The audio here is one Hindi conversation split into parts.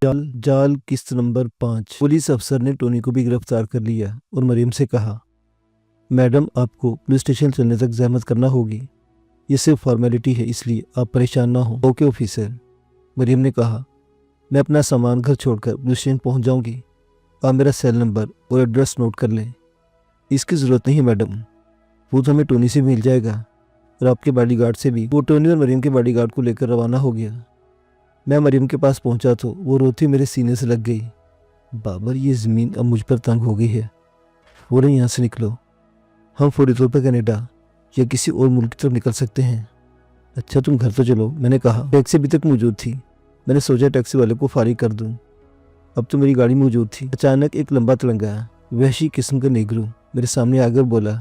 जाल किस्त नंबर 5। पुलिस अफसर ने टोनी को भी गिरफ्तार कर लिया और मरियम से कहा, मैडम आपको पुलिस स्टेशन चलने तक जहमत करना होगी। ये सिर्फ फॉर्मेलिटी है, इसलिए आप परेशान ना हो। ओके ऑफिसर, मरियम ने कहा। मैं अपना सामान घर छोड़कर पुलिस स्टेशन पहुंच जाऊंगी। आप मेरा सेल नंबर और एड्रेस नोट कर लें। इसकी ज़रूरत नहीं है मैडम, वो तो हमें टोनी से मिल जाएगा और आपके बॉडीगार्ड से भी। वो टोनी और मरियम के बॉडीगार्ड को लेकर रवाना हो गया। मैं मरियम के पास पहुंचा तो वो रोती मेरे सीने से लग गई। बाबर, ये ज़मीन अब मुझ पर तंग हो गई है। वो नहीं, यहाँ से निकलो। हम फौरी तौर पर कनाडा या किसी और मुल्क की तरफ निकल सकते हैं। अच्छा तुम घर तो चलो, मैंने कहा। टैक्सी अभी तक मौजूद थी। मैंने सोचा टैक्सी वाले को फारिग कर दूं। अब तो मेरी गाड़ी मौजूद थी। अचानक एक लंबा तिरंगा वहशी किस्म का नेगरू मेरे सामने आकर बोला,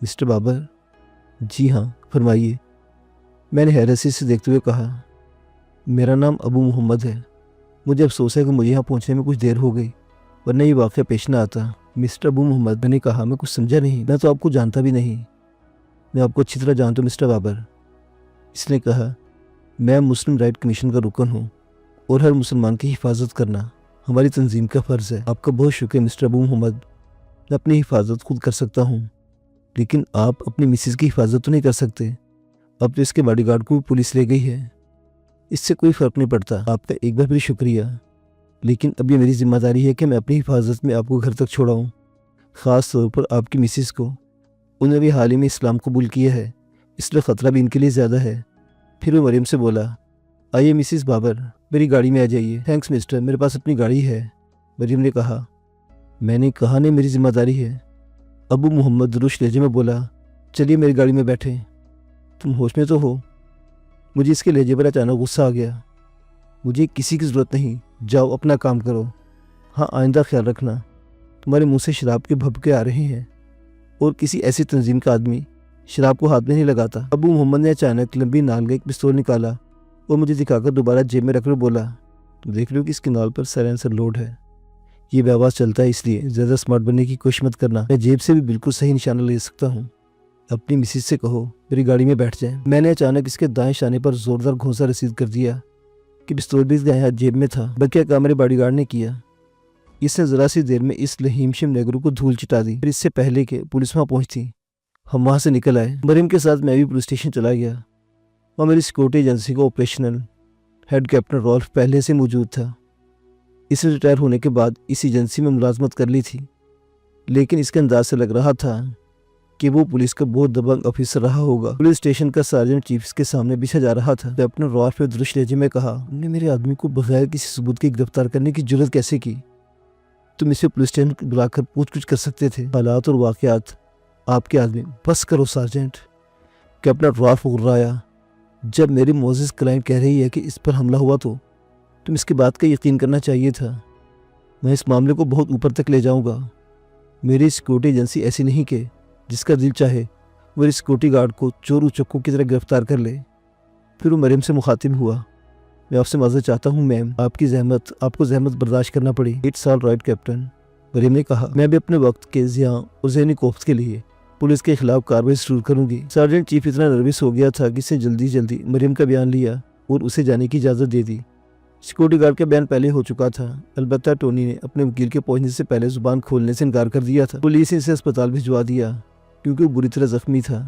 मिस्टर बाबर। जी हाँ, फरमाइए। मैंने हैरती से देखते हुए कहा, मेरा नाम अबू मोहम्मद है। मुझे अफसोस है कि मुझे यहाँ पहुँचने में कुछ देर हो गई, वरना ये वाक़या पेश ना आता। मिस्टर अबू मोहम्मद, मैंने कहा। मैं कुछ समझा नहीं। मैं तो आपको जानता भी नहीं। मैं आपको अच्छी तरह जानता हूँ मिस्टर बाबर। इसने कहा, मैं मुस्लिम राइट कमीशन का रुकन हूँ और हर मुसलमान की हिफाजत करना हमारी तंजीम का फ़र्ज़ है। आपका बहुत शुक्रिया मिस्टर अबू मोहम्मद। मैं अपनी हिफाजत खुद कर सकता हूँ, लेकिन आप अपनी मिसेज़ की हिफाजत तो नहीं कर सकते। अब तो इसके बॉडीगार्ड को भी पुलिस ले गई है। इससे कोई फ़र्क नहीं पड़ता। आपका एक बार फिर शुक्रिया, लेकिन अब ये मेरी जिम्मेदारी है कि मैं अपनी हिफाजत में आपको घर तक छोड़ाऊँ, ख़ास तौर पर आपकी मिसेज़ को। उन्हें भी हाल ही में इस्लाम कबूल किया है, इसलिए ख़तरा भी इनके लिए ज़्यादा है। फिर वो मरियम से बोला, आइए मिसिस बाबर, मेरी गाड़ी में आ जाइए। थैंक्स मिस्टर, मेरे पास अपनी गाड़ी है। मरियम ने कहा। मैंने कहा नहीं, मेरी जिम्मेदारी है। अबू मोहम्मद दुरुस्त लहजे में बोला, चलिए मेरी गाड़ी में बैठे। तुम होश में तो हो? मुझे इसके लहजे पर अचानक गुस्सा आ गया। मुझे किसी की ज़रूरत नहीं, जाओ अपना काम करो। हाँ, आइंदा ख्याल रखना। तुम्हारे मुँह से शराब के भभके आ रहे हैं और किसी ऐसी तंजीम का आदमी शराब को हाथ में नहीं लगाता। अबू मोहम्मद ने अचानक लंबी नाल का एक पिस्तौल निकाला और मुझे दिखाकर दोबारा जेब में रखकर बोला, तुम देख लो कि इसकी नाल पर साइलेंसर लोड है। ये भी आवाज़ चलता है, इसलिए ज़्यादा स्मार्ट बनने की कोशिश मत करना। मैं जेब से भी बिल्कुल सही निशाना ले सकता हूँ। अपनी मिसेज से कहो मेरी गाड़ी में बैठ जाए। मैंने अचानक इसके दाएं शाने पर जोरदार घोंसा रसीद कर दिया कि पिस्तौल भी दाएं हाथ जेब में था। बल्कि काम मेरे बॉडीगार्ड ने किया। इसने ज़रा सी देर में इस लहीमशिम नेगरू को धूल चिटा दी। फिर इससे पहले कि पुलिस वहाँ पहुँचती, हम वहाँ से निकल आए। मरियम के साथ मैं भी पुलिस स्टेशन चला गया। वहाँ मेरी सिक्योरिटी एजेंसी का ऑपरेशनल हेड कैप्टन रॉल्फ पहले से मौजूद था। इसने रिटायर होने के बाद इस एजेंसी में मुलाजमत कर ली थी, लेकिन इसके अंदाज से लग रहा था कि वो पुलिस का बहुत दबंग ऑफिसर रहा होगा। पुलिस स्टेशन का सार्जेंट चीफ के सामने बिछा जा रहा था। कैप्टन रॉल्फ ने दुरुस्त लहजे में कहा, तुमने मेरे आदमी को बगैर किसी सबूत के गिरफ्तार करने की जुर्रत कैसे की? तुम इसे पुलिस स्टेशन बुलाकर पूछ-कुछ कर सकते थे। हालात और वाक़यात आपके आदमी। बस करो सार्जेंट, कैप्टन रॉल्फ गुर्राया। जब मेरी मोजिज़ क्लाइंट कह रही है कि इस पर हमला हुआ तो तुम इसकी बात का यकीन करना चाहिए था। मैं इस मामले को बहुत ऊपर तक ले जाऊंगा। मेरी सिक्योरिटी एजेंसी ऐसी नहीं कि जिसका दिल चाहे वो मेरे सिक्योरिटी गार्ड को चोर उचक्कों की तरह गिरफ्तार कर ले। फिर वो मरियम से मुखातिब हुआ, मैं आपसे माज़रत चाहता हूँ मैम, आपको जहमत बर्दाश्त करना पड़ी। It's all right captain, Mariam ने कहा। मैं भी अपने वक्त के ज़िया और ज़हनी कोफ्त के लिए पुलिस के खिलाफ कार्रवाई शुरू करूंगी। सार्जेंट चीफ इतना नर्वस हो गया था कि इसने जल्दी मरियम का बयान लिया और उसे जाने की इजाज़त दे दी। सिक्योरिटी गार्ड का बयान पहले हो चुका था। अलबत्ता टोनी ने अपने वकील के पहुंचने से पहले जुबान खोलने से इनकार कर दिया था। पुलिस ने इसे अस्पताल भिजवा दिया क्योंकि वो बुरी तरह जख्मी था।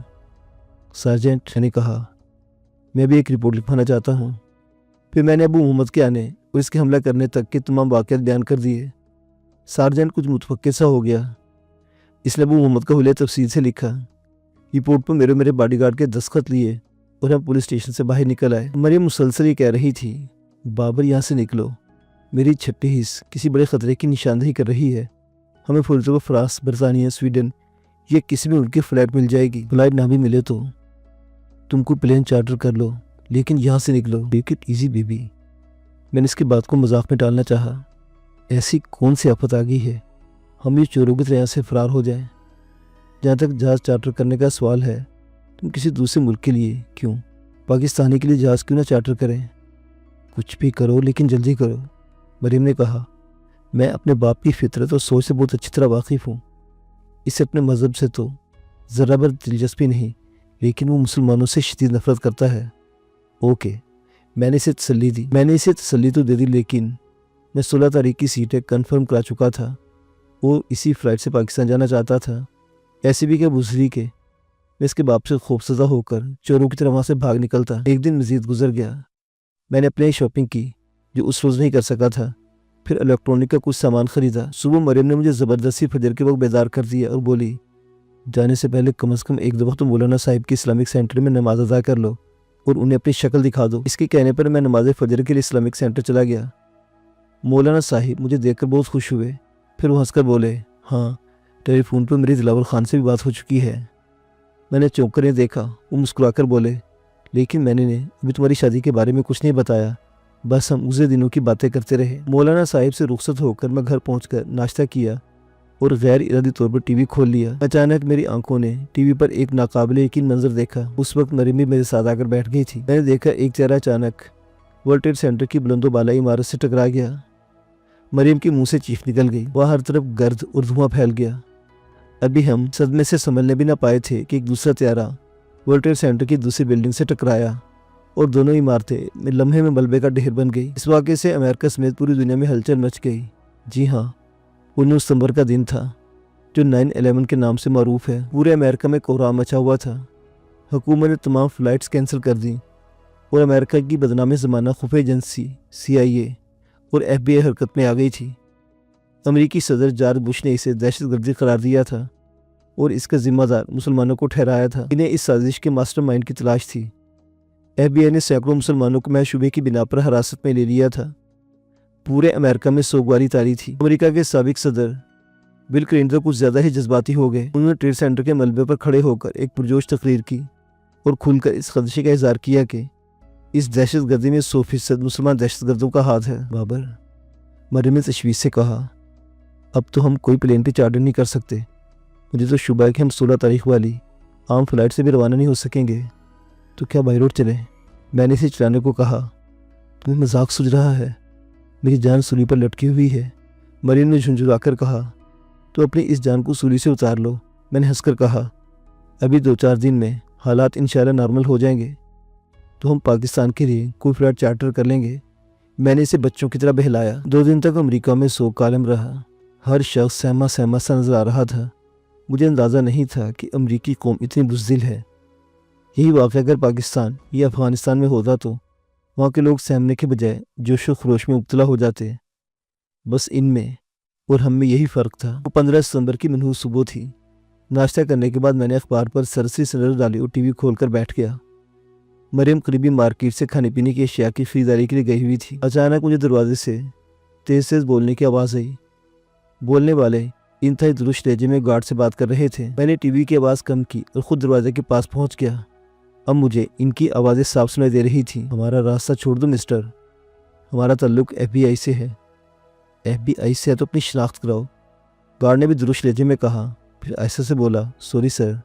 सार्जेंट ने कहा, मैं भी एक रिपोर्ट लिखवाना चाहता हूँ। फिर मैंने अबू मोहम्मद के आने और इसके हमला करने तक के तमाम वाक़यात बयान कर दिए। सार्जेंट कुछ मुतफक्किर सा हो गया। इसने अबू मोहम्मद का हुलिया तफसील से लिखा। रिपोर्ट पर मेरे बॉडीगार्ड के दस्तखत लिए और हम पुलिस स्टेशन से बाहर निकल आए। मरियम मुसलसल ये कह रही थी, बाबर यहाँ से निकलो, मेरी छठी हिस्स किसी बड़े ख़तरे की निशानदेही कर रही है। हमें फौरी तौर पर फ्रांस, बरतानिया, स्वीडन या किसी भी मुल्क की फ़्लाइट मिल जाएगी। फ्लाइट ना भी मिले तो तुम कोई प्लेन चार्टर कर लो, लेकिन यहाँ से निकलो। Take it easy baby. मैंने इसकी बात को मजाक में टालना चाहा। ऐसी कौन सी आफत आ गई है हम ये चोरों की तरह यहाँ से फ़रार हो जाएं? जहाँ तक जहाज़ चार्टर करने का सवाल है, तुम किसी दूसरे मुल्क के लिए क्यों, पाकिस्तानी के लिए जहाज़ क्यों ना चार्टर करें? कुछ भी करो लेकिन जल्दी करो, मरियम ने कहा। मैं अपने बाप की फितरत और सोच से बहुत अच्छी तरह वाकिफ़ हूँ। इसे अपने मज़हब से तो ज़रा भर दिलचस्पी नहीं, लेकिन वो मुसलमानों से शदीद नफरत करता है। ओके, मैंने इसे तसल्ली तो दे दी, लेकिन मैं 16 तारीख की सीटें कंफर्म करा चुका था। वो इसी फ्लाइट से पाकिस्तान जाना चाहता था। ऐसे भी क्या बुजरी के मैं इसके बाप से खौफसदा होकर चोरों की तरह वहाँ से भाग निकलता। एक दिन मजीद गुजर गया। मैंने अपने ही शॉपिंग की जो उस रोज़ नहीं कर सका था। फिर इलेक्ट्रॉनिक का कुछ सामान ख़रीदा। सुबह मरियम ने मुझे ज़बरदस्ती फजर के वक्त बेदार कर दिया और बोली, जाने से पहले कम से कम एक दफ़ा तो मौलाना साहिब के इस्लामिक सेंटर में नमाज अदा कर लो और उन्हें अपनी शक्ल दिखा दो। इसके कहने पर मैं नमाज फजर के लिए इस्लामिक सेंटर चला गया। मौलाना साहिब मुझे देखकर बहुत खुश हुए। फिर वो हंसकर बोले, हाँ, टेलीफोन पर मेरी दिलावर खान से भी बात हो चुकी है। मैंने चौंक कर देखा। वो मुस्कुराकर बोले, लेकिन मैंने अभी तुम्हारी शादी के बारे में कुछ नहीं बताया। बस हम उसे दिनों की बातें करते रहे। मौलाना साहिब से रुखसत होकर मैं घर पहुंचकर नाश्ता किया और गैर इरादी तौर पर टीवी खोल लिया। अचानक मेरी आंखों ने टीवी पर एक नाकाबिले यकीन मंजर देखा। उस वक्त मरियम भी मेरे साथ आकर बैठ गई थी। मैंने देखा एक चेहरा अचानक वर्ल्ड ट्रेड सेंटर की बुलंदोबाला इमारत से टकरा गया। मरियम के मुंह से चीख निकल गई। वह हर तरफ गर्द और धुआं फैल गया। अभी हम सदमे से संभलने भी ना पाए थे कि एक दूसरा त्यारा वर्ल्ड ट्रेड सेंटर की दूसरी बिल्डिंग से टकराया और दोनों इमारतें लम्हे में मलबे का ढेर बन गई। इस वाक़े से अमेरिका समेत पूरी दुनिया में हलचल मच गई। जी हाँ, 19 सितंबर का दिन था जो 9/11 के नाम से मारूफ है। पूरे अमेरिका में कोहराम मचा हुआ था। हुकूमत ने तमाम फ़्लाइट्स कैंसिल कर दी और अमेरिका की बदनाम ज़माना खुफिया एजेंसी CIA और FBI हरकत में आ गई थी। अमेरिकी सदर जॉर्ज बुश ने इसे दहशतगर्दी करार दिया था और इसका जिम्मेदार मुसलमानों को ठहराया था। इन्हें इस साजिश के मास्टरमाइंड की तलाश थी। FBI ने सैकड़ों मुसलमानों को महशूबे की बिना पर हिरासत में ले लिया था। पूरे अमेरिका में सोगवारी तारी थी। अमेरिका के साबिक सदर बिल क्लिंटन कुछ ज़्यादा ही जज्बाती हो गए। उन्होंने ट्रेड सेंटर के मलबे पर खड़े होकर एक पुरजोश तकरीर की और खुलकर इस खदशे का इजहार किया कि इस दहशतगर्दी में 100% मुसलमान दहशतगर्दों का हाथ है। बाबर, मरियम ने तशवीश से कहा, अब तो हम कोई प्लेन पे चार्टर नहीं कर सकते। मुझे तो शुबा है कि हम 16 तारीख वाली आम फ्लाइट से भी रवाना नहीं हो सकेंगे। तो क्या बाई रोड चलें? मैंने इसे चलाने को कहा। तुम्हें मजाक सूझ रहा है? मेरी जान सूली पर लटकी हुई है। मरियम ने झुंझुलाकर कहा, तो अपनी इस जान को सूली से उतार लो। मैंने हंसकर कहा, अभी 2-4 दिन में हालात इंशाल्लाह नॉर्मल हो जाएंगे तो हम पाकिस्तान के लिए कोई फ्लाइट चार्टर कर लेंगे। मैंने इसे बच्चों की तरह बहलाया। 2 दिन तक अमेरिका में सोग कायम रहा। हर शख्स सहमा सहमा सा नजर आ रहा था। मुझे अंदाज़ा नहीं था कि अमरीकी कौम इतनी बुज़दिल है। यही वाक़या अगर पाकिस्तान या अफ़गानिस्तान में होता तो वहाँ के लोग सहमने के बजाय जोश व खरोश में मुब्तला हो जाते। बस इनमें और हम में यही फ़र्क था। वो 15 सितंबर की मनहूस सुबह थी। नाश्ता करने के बाद मैंने अखबार पर सरसरी से नज़र डाली और TV खोलकर बैठ गया। मरियम करीबी मार्केट से खाने पीने की अशिया की खरीदारी के लिए गई हुई थी। अचानक मुझे दरवाजे से तेज़ तेज़ बोलने की आवाज़ आई। बोलने वाले इंतहाई दुरुस्त लहजे में गार्ड से बात कर रहे थे। मैंने TV की आवाज़ कम की और ख़ुद दरवाजे के पास पहुँच गया। अब मुझे इनकी आवाज़ें साफ सुनाई दे रही थी। हमारा रास्ता छोड़ दो मिस्टर, हमारा ताल्लुक FBI से है। FBI से है तो अपनी शनाख्त कराओ, गार्ड ने भी दुरुस्त लहजे में कहा। फिर ऐसा से बोला, सॉरी सर,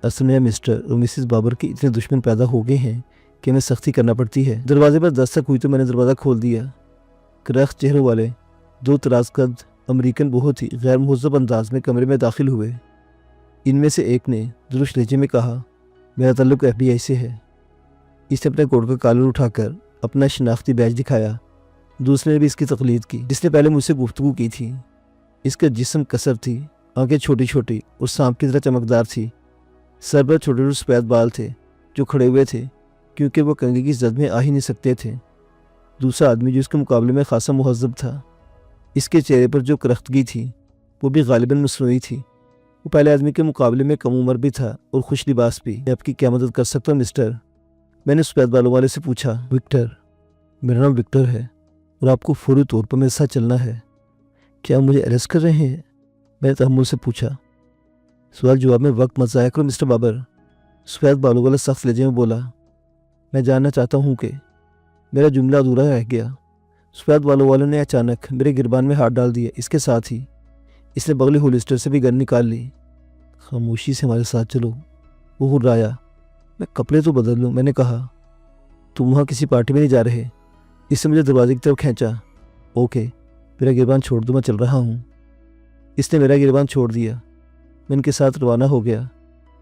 असल में मिस्टर और मिसेस बाबर के इतने दुश्मन पैदा हो गए हैं कि हमें सख्ती करना पड़ती है। दरवाजे पर दस्तक हुई तो मैंने दरवाज़ा खोल दिया। करख्त चेहरों वाले 2 तराजकद अमरीकन बहुत ही गैर मुहज़्ज़ब अंदाज में कमरे में दाखिल हुए। इनमें से एक ने दुरुस्त लहजे में कहा, मेरा ताल्लुक FBI से है। इसने अपने कोट का कॉलर उठाकर अपना शनाख्ती बैज दिखाया। दूसरे ने भी इसकी तकलीद की, जिसने पहले मुझसे गुफ्तगू की थी। इसका जिस्म कसर थी, आंखें छोटी छोटी और सांप की तरह चमकदार थी। सर पर छोटे छोटे सफ़ेद बाल थे जो खड़े हुए थे क्योंकि वो कंघी की जद में आ ही नहीं सकते थे। दूसरा आदमी जो इसके मुकाबले में खासा मुहज़्ज़ब था, इसके चेहरे पर जो करख्तगी थी वो भी गालिबन मसनूई थी। वो पहले आदमी के मुकाबले में कम उम्र भी था और खुश लिबास भी। मैं आपकी क्या मदद कर सकता हूँ मिस्टर? मैंने सफ़ेद बालों वाले से पूछा। विक्टर, मेरा नाम विक्टर है और आपको फौरी तौर पर मेरे साथ चलना है। क्या आप मुझे अरेस्ट कर रहे हैं? मैंने तहम्मुल से पूछा। सवाल जवाब में वक्त मत ज़ाया करो मिस्टर बाबर, सफ़ेद बालों वाला सख्त लहजे में बोला। मैं जानना चाहता हूँ कि मेरा जुमला अधूरा रह गया। सफ़ेद बालों वालों ने अचानक मेरे गिरबान में हाथ डाल दिया। इसके साथ ही इसने बगली होलिस्टर से भी गन निकाल ली। खामोशी से हमारे साथ चलो, वो हुर्राया। मैं कपड़े तो बदल लूँ, मैंने कहा। तुम वहाँ किसी पार्टी में नहीं जा रहे? इससे मुझे दरवाजे की तरफ खींचा। ओके, मेरा गिरबान छोड़ दो, मैं चल रहा हूँ। इसने मेरा गिरबान छोड़ दिया। मैं इनके साथ रवाना हो गया।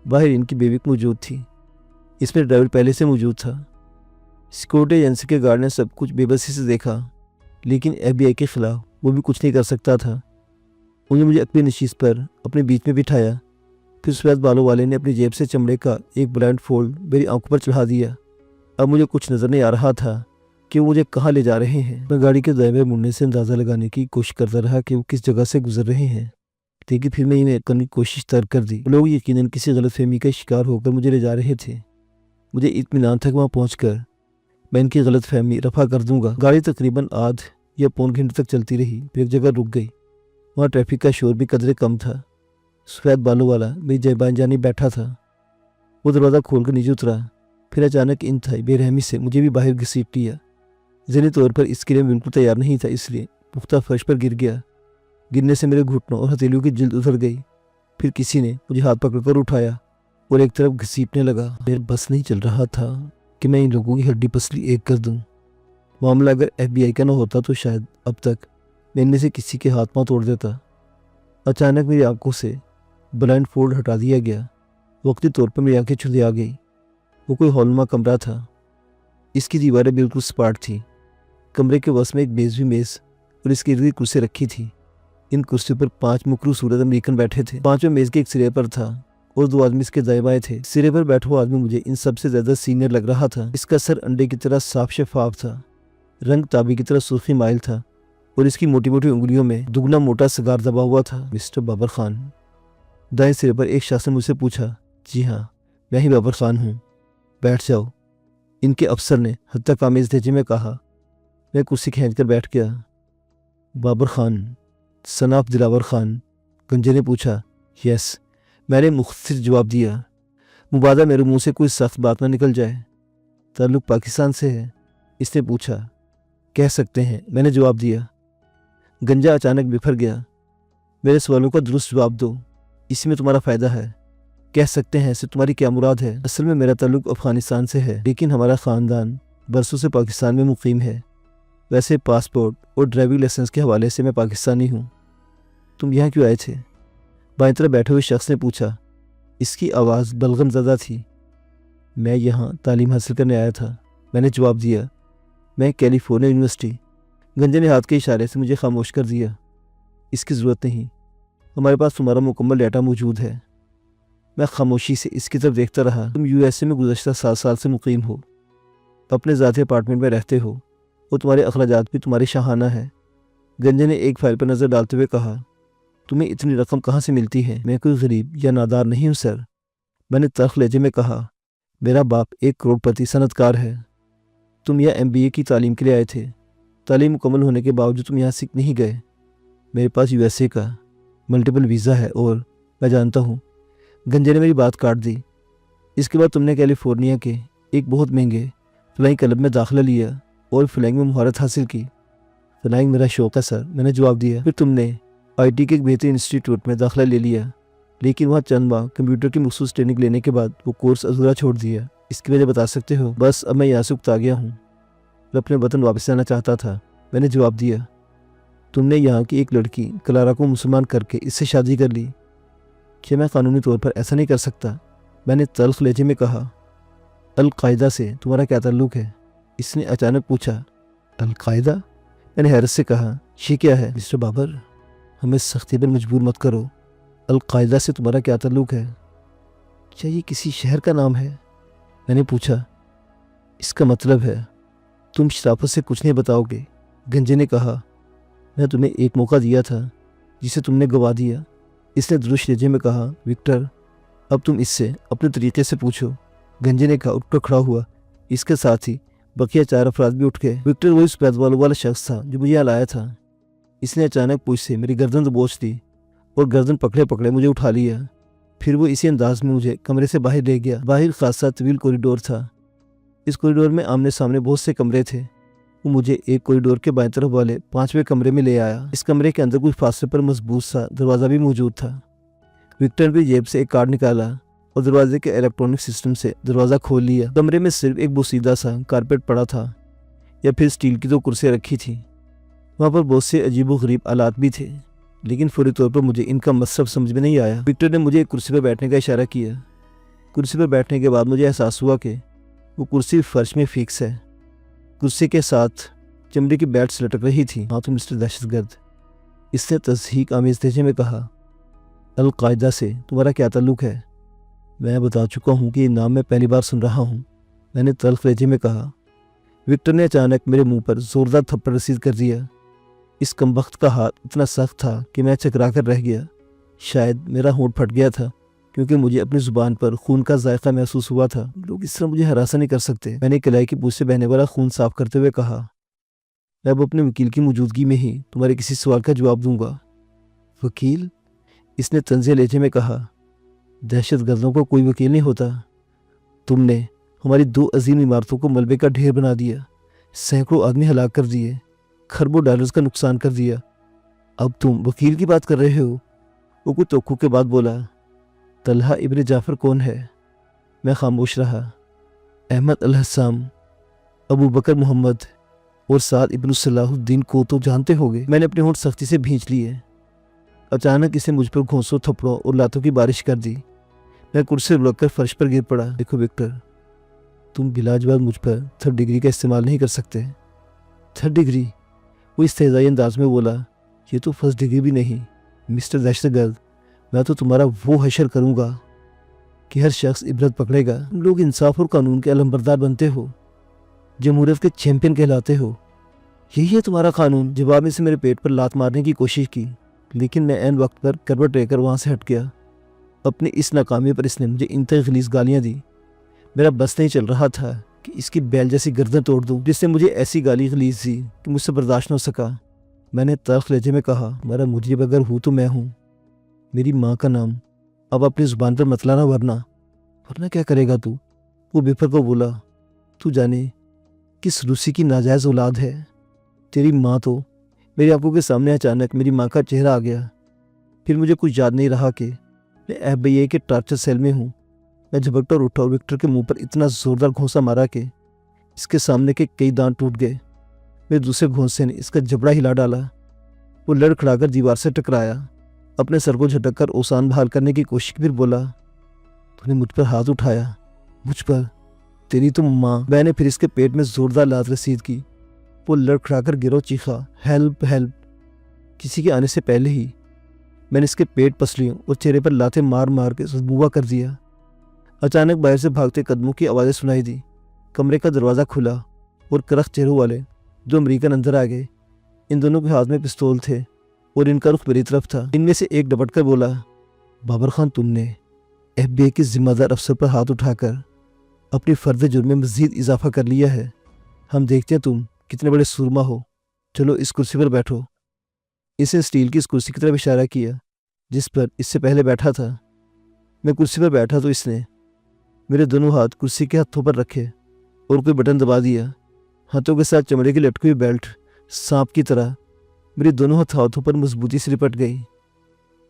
बाहर इनकी बेबी मौजूद थी। इसमें ड्राइवर पहले से मौजूद था। सिक्योरिटी एजेंसी के गार्ड ने सब कुछ बेबसी से देखा। लेकिन FBI के खिलाफ वो भी कुछ नहीं कर सकता था। उन्होंने मुझे अपनी नशीस पर अपने बीच में बिठाया। फिर सफ़ेद बालों वाले ने अपनी जेब से चमड़े का एक ब्लाइंड फोल्ड मेरी आंखों पर चढ़ा दिया। अब मुझे कुछ नज़र नहीं आ रहा था कि वो मुझे कहाँ ले जा रहे हैं। मैं गाड़ी के दाएं मुड़ने से अंदाज़ा लगाने की कोशिश करता रहा कि वो किस जगह से गुजर रहे हैं, लेकिन फिर मैंने करने की कोशिश तर्क कर दी। लोग यकीनन किसी गलतफहमी का शिकार होकर मुझे ले जा रहे थे। मुझे इत्मीनान था कि वहाँ पहुँचकर मैं इनकी गलतफहमी रफा कर दूंगा। गाड़ी तकरीबन आध या पौन घंटे तक चलती रही, फिर एक जगह रुक गई। वहाँ ट्रैफिक का शोर भी कदरे कम था। सफ़ेद बालों वाला मेरी जबान जानी बैठा था। वो दरवाज़ा खोलकर नीचे उतरा, फिर अचानक इंतहाई बेरहमी से मुझे भी बाहर घसीट लिया। ज़हनी तौर पर इसके लिए बिल्कुल तैयार नहीं था, इसलिए पुख्ता फर्श पर गिर गया। गिरने से मेरे घुटनों और हथेलियों की जिल्द उतर गई। फिर किसी ने मुझे हाथ पकड़कर उठाया और एक तरफ घसीटने लगा। मेरे बस नहीं चल रहा था कि मैं इन लोगों की हड्डी पसली एक कर दूं। मामला अगर FBI का न होता तो शायद अब तक मैं इनमें से किसी के हाथ पांव तोड़ देता। अचानक मेरी आंखों से ब्लाइंड फोल्ड हटा दिया गया। वक्ती तौर पर मेरी आंखें छुदी आ गई। वो कोई हॉलनुमा कमरा था। इसकी दीवारें बिल्कुल सपाट थी। कमरे के वस में एक मेज़ भी मेज़ और इसके इर्द गिर्द कुर्सी रखी थी। इन कुर्सियों पर 5 मुकरू सूरत अमेरिकन बैठे थे। 5वें मेज़ के एक सिरे पर था और 2 आदमी इसके दाएं बाएं थे। सिरे पर बैठा हुआ आदमी मुझे इन सबसे ज़्यादा सीनियर लग रहा था। इसका सर अंडे की तरह साफ शफाफ था, रंग ताबी की तरह सुर्खी माइल था और इसकी मोटी मोटी उंगलियों में दुगना मोटा सिगार दबा हुआ था। मिस्टर बाबर खान, दाएं सिरे पर एक शख्स ने मुझसे पूछा। जी हाँ, मैं ही बाबर खान हूँ, बैठ जाओ, इनके अफसर ने हत्ता कामेज़ लहजे में कहा। मैं कुर्सी खींच कर बैठ गया। बाबर खान, सन ऑफ दिलावर खान, गंजे ने पूछा। यस, मैंने मुख्तसर जवाब दिया। मुबादा मेरे मुंह से कोई सख्त बात ना निकल जाए। ताल्लुक पाकिस्तान से है? इसने पूछा। कह सकते हैं, मैंने जवाब दिया। गंजा अचानक बिफर गया। मेरे सवालों का दुरुस्त जवाब दो, इसी में तुम्हारा फ़ायदा है। कह सकते हैं से तुम्हारी क्या मुराद है? असल में मेरा ताल्लुक अफ़गानिस्तान से है, लेकिन हमारा ख़ानदान बरसों से पाकिस्तान में मुकीम है। वैसे पासपोर्ट और ड्राइविंग लाइसेंस के हवाले से मैं पाकिस्तानी हूँ। तुम यहाँ क्यों आए थे? बाईं तरफ बैठे हुए शख्स ने पूछा। इसकी आवाज़ बलगम ज़दा थी। मैं यहाँ तालीम हासिल करने आया था, मैंने जवाब दिया। मैं कैलिफोर्निया यूनिवर्सिटी। गंजे ने हाथ के इशारे से मुझे खामोश कर दिया। इसकी ज़रूरत नहीं, हमारे पास तुम्हारा मुकम्मल डाटा मौजूद है। मैं खामोशी से इसकी तरफ देखता रहा। तुम USA में गुज़श्ता 7 साल से मुकीम हो, अपने ज़ाती अपार्टमेंट में रहते हो और तुम्हारे अखराजात भी तुम्हारे शाहाना है। गंजे ने एक फाइल पर नज़र डालते हुए कहा। तुम्हें इतनी रकम कहाँ से मिलती है? मैं कोई गरीब या नादार नहीं हूँ सर, मैंने तल्ख लहजे में कहा। मेरा बाप एक करोड़पति सनतकार है। तुम यह MBA की तालीम के लिए आए थे। तालीम मुकम्मल होने के बावजूद तुम यहाँ सीख नहीं गए। मेरे पास USA का मल्टीपल वीज़ा है और मैं जानता हूँ। गंजे ने मेरी बात काट दी। इसके बाद तुमने कैलिफोर्निया के एक बहुत महंगे फ्लाइंग क्लब में दाखिला लिया और फ्लाइंग में महारत हासिल की। फ्लाइंग मेरा शौक़ है सर, मैंने जवाब दिया। फिर तुमने IT के एक बेहतरीन इंस्टीट्यूट में दाखिला ले लिया, लेकिन वहाँ चंद माह कंप्यूटर की मखसूस ट्रेनिंग लेने के बाद वो कोर्स अधूरा छोड़ दिया। इसकी वजह बता सकते हो? बस अब मैं यहाँ से उकता गया हूँ, मैं अपने वतन वापस आना चाहता था, मैंने जवाब दिया। तुमने यहाँ की एक लड़की क्लारा को मुसलमान करके इससे शादी कर ली। क्या मैं कानूनी तौर पर ऐसा नहीं कर सकता? मैंने तल्ख लहजे में कहा। अल-कायदा से तुम्हारा क्या ताल्लुक़ है? इसने अचानक पूछा। अल-कायदा? मैंने हैरत से कहा। ये क्या है? मिस्टर बाबर, हमें सख्ती पर मजबूर मत करो। अल-कायदा से तुम्हारा क्या ताल्लुक़ है? क्या ये किसी शहर का नाम है? मैंने पूछा। इसका मतलब है तुम शराफत से कुछ नहीं बताओगे, गंजे ने कहा। मैं तुम्हें एक मौका दिया था जिसे तुमने गवा दिया, इसने दुरुस्त लहजे में कहा। विक्टर, अब तुम इससे अपने तरीके से पूछो, गंजे ने कहा उठकर खड़ा हुआ। इसके साथ ही बकिया 4 अफराद भी उठ गए। विक्टर वही सफ़ेद बालों वाला शख्स था जो मुझे यहाँ लाया था। इसने अचानक पूछ से मेरी गर्दन दबोच दी और गर्दन पकड़े पकड़े मुझे उठा लिया। फिर वो इसी अंदाज में मुझे कमरे से बाहर ले गया। बाहर खासा तवील कॉरिडोर था। इस कॉरिडोर में आमने सामने बहुत से कमरे थे। वो मुझे एक कॉरिडोर के बाएं तरफ वाले 5वें कमरे में ले आया। इस कमरे के अंदर कुछ फासले पर मजबूत सा दरवाज़ा भी मौजूद था। विक्टर भी जेब से एक कार्ड निकाला और दरवाजे के इलेक्ट्रॉनिक सिस्टम से दरवाज़ा खोल लिया। कमरे में सिर्फ एक बोसीदा सा कारपेट पड़ा था या फिर स्टील की 2 कुर्सियाँ रखी थी। वहाँ पर बहुत से अजीब व गरीब आलात भी थे, लेकिन फौरी तौर पर मुझे इनका मतलब समझ में नहीं आया। विक्टर ने मुझे एक कुर्सी पर बैठने का इशारा किया। कुर्सी पर बैठने के बाद मुझे एहसास हुआ कि वो कुर्सी फर्श में फिक्स है। कुर्सी के साथ चमड़े की बेल्ट लटक रही थी। हाँ तो मिस्टर दहशतगर्द, इसने तस्दीक आमेज लहजे में कहा, अलकायदा से तुम्हारा क्या ताल्लुक है? मैं बता चुका हूँ कि ये नाम मैं पहली बार सुन रहा हूँ, मैंने तल्ख लहजे में कहा। विक्टर ने अचानक मेरे मुंह पर जोरदार थप्पड़ रसीद कर दिया। इस कमबख्त का हाथ इतना सख्त था कि मैं चकरा कर रह गया। शायद मेरा होंठ फट गया था क्योंकि मुझे अपनी जुबान पर खून का जायका महसूस हुआ था। लोग इस तरह मुझे हरासा नहीं कर सकते। मैंने कलाई की पूंछ से बहने वाला खून साफ करते हुए कहा, मैं अब अपने वकील की मौजूदगी में ही तुम्हारे किसी सवाल का जवाब दूंगा। वकील? इसने तंज़े लहजे में कहा, दहशतगर्दों को कोई वकील नहीं होता। तुमने हमारी 2 अजीम इमारतों को मलबे का ढेर बना दिया, सैकड़ों आदमी हलाक कर दिए, खरबों डॉलर्स का नुकसान कर दिया। अब तुम वकील की बात कर रहे हो? वो कुछ तोख्खू के बाद बोला, तलहा इब्न जाफ़र कौन है? मैं खामोश रहा। अहमद अल-हस्साम, अबू बकर मोहम्मद और साद इब्न सलाहुद्दीन को तो जानते होगे। मैंने अपने होंठ सख्ती से भींच लिए। अचानक इसे मुझ पर घोंसों, थप्पड़ों और लातों की बारिश कर दी। मैं कुर्सी से लुढ़क कर फर्श पर गिर पड़ा। देखो विक्टर, तुम बिलाजवाब मुझ पर 3rd डिग्री का इस्तेमाल नहीं कर सकते। 3rd degree? वो इस्तेज़ाई अंदाज में बोला, ये तो 1st डिग्री भी नहीं। मिस्टर दहशतगर्द, मैं तो तुम्हारा वो हशर करूँगा कि हर शख्स इबरत पकड़ेगा। तुम लोग इंसाफ और कानून के अलमबरदार बनते हो, जमहूरियत के चैंपियन कहलाते हो। यही है तुम्हारा कानून। जवाब में से मेरे पेट पर लात मारने की कोशिश की, लेकिन मैं ऐन वक्त पर करवट लेकर वहाँ से हट गया। अपनी इस नाकामी पर इसने मुझे इंतहा गलीज़ गालियाँ दी। मेरा बस नहीं चल रहा था कि इसकी बैल जैसी गर्दन तोड़ दूँ, जिसने मुझे ऐसी गाली गलीज़ दी कि मुझसे बर्दाश्त न हो सका। मैंने तल्ख लहजे में कहा, मेरा मुजरिम अगर हूँ तो मैं हूँ। मेरी माँ का नाम अब अपनी ज़ुबान पर मत लाना, वरना क्या करेगा तू? वो बेफर को बोला, तू जाने किस रूसी की नाजायज़ औलाद है तेरी माँ। तो मेरी आंखों के सामने अचानक मेरी माँ का चेहरा आ गया। फिर मुझे कुछ याद नहीं रहा कि मैं FBI के टार्चर सेल में हूँ। मैं झपकता और उठा और विक्टर के मुंह पर इतना ज़ोरदार घोंसा मारा कि इसके सामने के कई दांत टूट गए। मेरे दूसरे घोंसे ने इसका जबड़ा हिला डाला। वो लड़खड़ाकर दीवार से टकराया, अपने सर को झटक कर ओसान बहाल करने की कोशिश की। फिर बोला, तूने मुझ पर हाथ उठाया? मुझ पर? तेरी तो माँ। मैंने फिर इसके पेट में ज़ोरदार लात रसीद की। वो लड़खड़ाकर गिरो चीखा, हेल्प हेल्प। किसी के आने से पहले ही मैंने इसके पेट, पसलियों और चेहरे पर लातें मार मार के सदमुआ कर दिया। अचानक बाहर से भागते कदमों की आवाज़ें सुनाई दी। कमरे का दरवाज़ा खुला और करख्त चेहरों वाले 2 अमरीकन अंदर आ गए। इन दोनों के हाथ में पिस्तौल थे और इनका रुख मेरी तरफ था। इनमें से एक डपट कर बोला, बाबर खान, तुमने FBI के जिम्मेदार अफसर पर हाथ उठाकर अपनी फ़र्द जुर्म में मज़ीद इजाफा कर लिया है। हम देखते हैं तुम कितने बड़े सुरमा हो। चलो इस कुर्सी पर बैठो। इसे स्टील की इस कुर्सी की तरफ इशारा किया जिस पर इससे पहले बैठा था। मैं कुर्सी पर बैठा तो इसने मेरे दोनों हाथ कुर्सी के हथों पर रखे और कोई बटन दबा दिया। हाथों के साथ चमड़े की लटकी हुई बेल्ट सांप की तरह मेरी दोनों हाथों पर मजबूती से लिपट गई।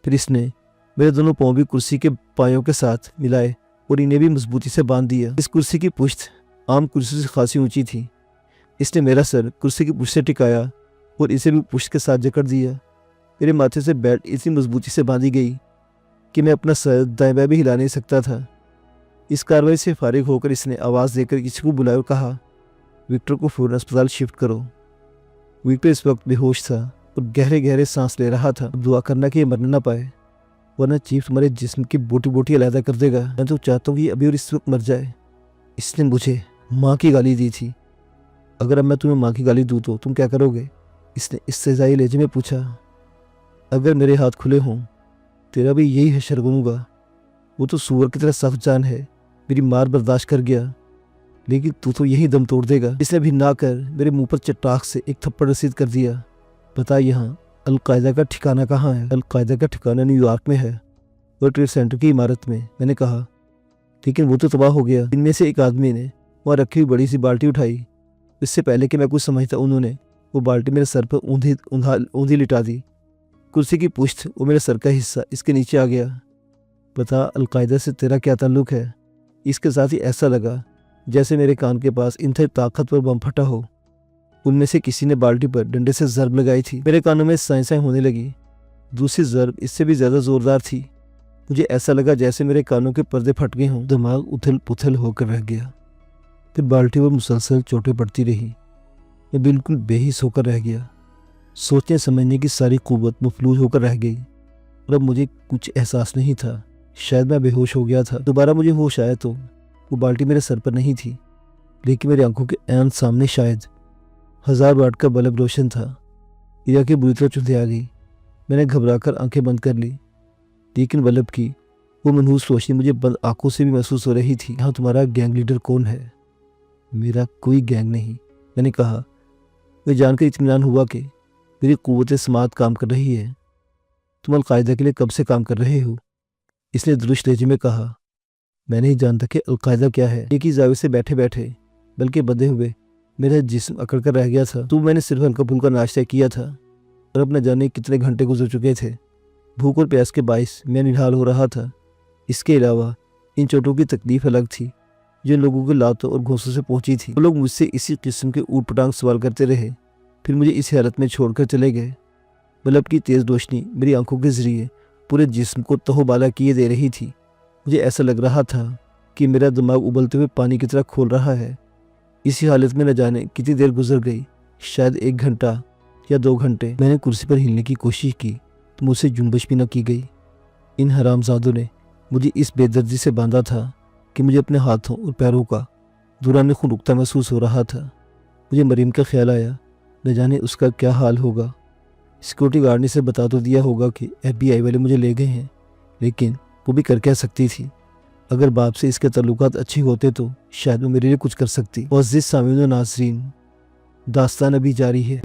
फिर इसने मेरे दोनों पाँव भी कुर्सी के पायों के साथ मिलाए और इन्हें भी मजबूती से बांध दिया। इस कुर्सी की पुश्त आम कुर्सी से खासी ऊंची थी। इसने मेरा सर कुर्सी की पुश्त से टिकाया और इसे भी पुश्त के साथ जकड़ दिया। मेरे माथे से बेल्ट इतनी मजबूती से बांधी गई कि मैं अपना सर दाएं बाएं भी हिला नहीं सकता था। इस कार्रवाई से फारिग होकर इसने आवाज़ देकर किसी को बुलाया और कहा, विक्टर को फ़ौरन अस्पताल शिफ्ट करो। विक्टर इस वक्त बेहोश था और गहरे गहरे सांस ले रहा था। अब दुआ करना कि ये मरना ना पाए, वरना चीफ तुम्हारे जिस्म की बोटी बोटी अलहदा कर देगा। मैं तो चाहता हूँ कि अभी और इस वक्त मर जाए। इसने मुझे माँ की गाली दी थी। अगर अब मैं तुम्हें माँ की गाली दूँ तो तुम क्या करोगे? इसने इस्तेज़ाई लहजे में पूछा। अगर मेरे हाथ खुले हों तेरा भी यही हशर बनूंगा। वो तो सूअर की तरह सख्त जान है, मेरी मार बर्दाश्त कर गया, लेकिन तू तो यही दम तोड़ देगा। इसने भी ना कर मेरे मुंह पर चट्टाक से एक थप्पड़ रसीद कर दिया। बता, यहाँ अलकायदा का ठिकाना कहाँ है? अलकायदा का ठिकाना न्यूयॉर्क में है, वर्ल्ड ट्रेड सेंटर की इमारत में। मैंने कहा, लेकिन वो तो तबाह हो गया। इनमें से एक आदमी ने वहाँ रखी हुई बड़ी सी बाल्टी उठाई। इससे पहले कि मैं कुछ समझता उन्होंने वो बाल्टी मेरे सर पर ऊंधी लिटा दी। कुर्सी की पुश्त वो मेरे सर का हिस्सा इसके नीचे आ गया। बता, अलकायदा से तेरा क्या ताल्लुक है? इसके साथ ही ऐसा लगा जैसे मेरे कान के पास इंतहाई ताकतवर बम फटा हो। उनमें से किसी ने बाल्टी पर डंडे से ज़रब लगाई थी। मेरे कानों में साइंसाएं होने लगी। दूसरी ज़रब इससे भी ज़्यादा ज़ोरदार थी। मुझे ऐसा लगा जैसे मेरे कानों के पर्दे फट गए हों। दिमाग उथल पुथल होकर रह गया। फिर बाल्टी पर मुसलसल चोटें पड़ती रही। मैं बिल्कुल बेहिस होकर रह गया। सोचने समझने की सारी कुव्वत मफलूज होकर रह गई और अब मुझे कुछ एहसास नहीं था। शायद मैं बेहोश हो गया था। दोबारा मुझे होश आया तो वो बाल्टी मेरे सर पर नहीं थी, लेकिन मेरी आंखों के ऐन सामने शायद 1000 वाट का बल्ब रोशन था। मेरी आंखें बुरी तरह चुंधिया गई। मैंने घबराकर आंखें बंद कर ली, लेकिन बल्ब की वो मनहूस रोशनी मुझे बंद आंखों से भी महसूस हो रही थी। हाँ, तुम्हारा गैंग लीडर कौन है? मेरा कोई गैंग नहीं, मैंने कहा। मैं जानकर इत्मीनान हुआ कि मेरी कुव्वत समात काम कर रही है। तुम अलकायदा के लिए कब से काम कर रहे हो? इसने दुरुस्त लहजे में कहा। मैं नहीं जानता कि अलकायदा क्या है। एक ही जावे से बैठे बैठे, बल्कि बंधे हुए, मेरा जिस्म अकड़ कर रह गया था। तो मैंने सिर्फ हल्का फुल्का नाश्ता किया था और अब न जाने कितने घंटे गुजर चुके थे। भूख और प्यास के बाइस मैं निढाल हो रहा था। इसके अलावा इन चोटों की तकलीफ अलग थी जो इन लोगों के लातों और घोंसों से पहुंची थी। वो लोग मुझसे इसी किस्म के ऊट पटांग सवाल करते रहे, फिर मुझे इस हालत में छोड़कर चले गए। बल्ब की तेज़ रोशनी मेरी आंखों के जरिए पूरे जिस्म को तहोबाला किए दे रही थी। मुझे ऐसा लग रहा था कि मेरा दिमाग उबलते हुए पानी की तरह खोल रहा है। इसी हालत में न जाने कितनी देर गुजर गई, शायद 1 घंटा या 2 घंटे। मैंने कुर्सी पर हिलने की कोशिश की तो मुझसे जुम्बश भी न की गई। इन हरामजादों ने मुझे इस बेदर्दी से बांधा था कि मुझे अपने हाथों और पैरों का दौरान खून रुकता महसूस हो रहा था। मुझे मरीम का ख्याल आया, न जाने उसका क्या हाल होगा। सिक्योरिटी गार्ड ने से बता तो दिया होगा कि FBI वाले मुझे ले गए हैं, लेकिन वो भी कर क्या सकती थी। अगर बाप से इसके ताल्लुकात अच्छे होते तो शायद वो मेरे लिए कुछ कर सकती। मुअज़्ज़िज़ सामीन व नाज़रीन, दास्तान अभी जारी है।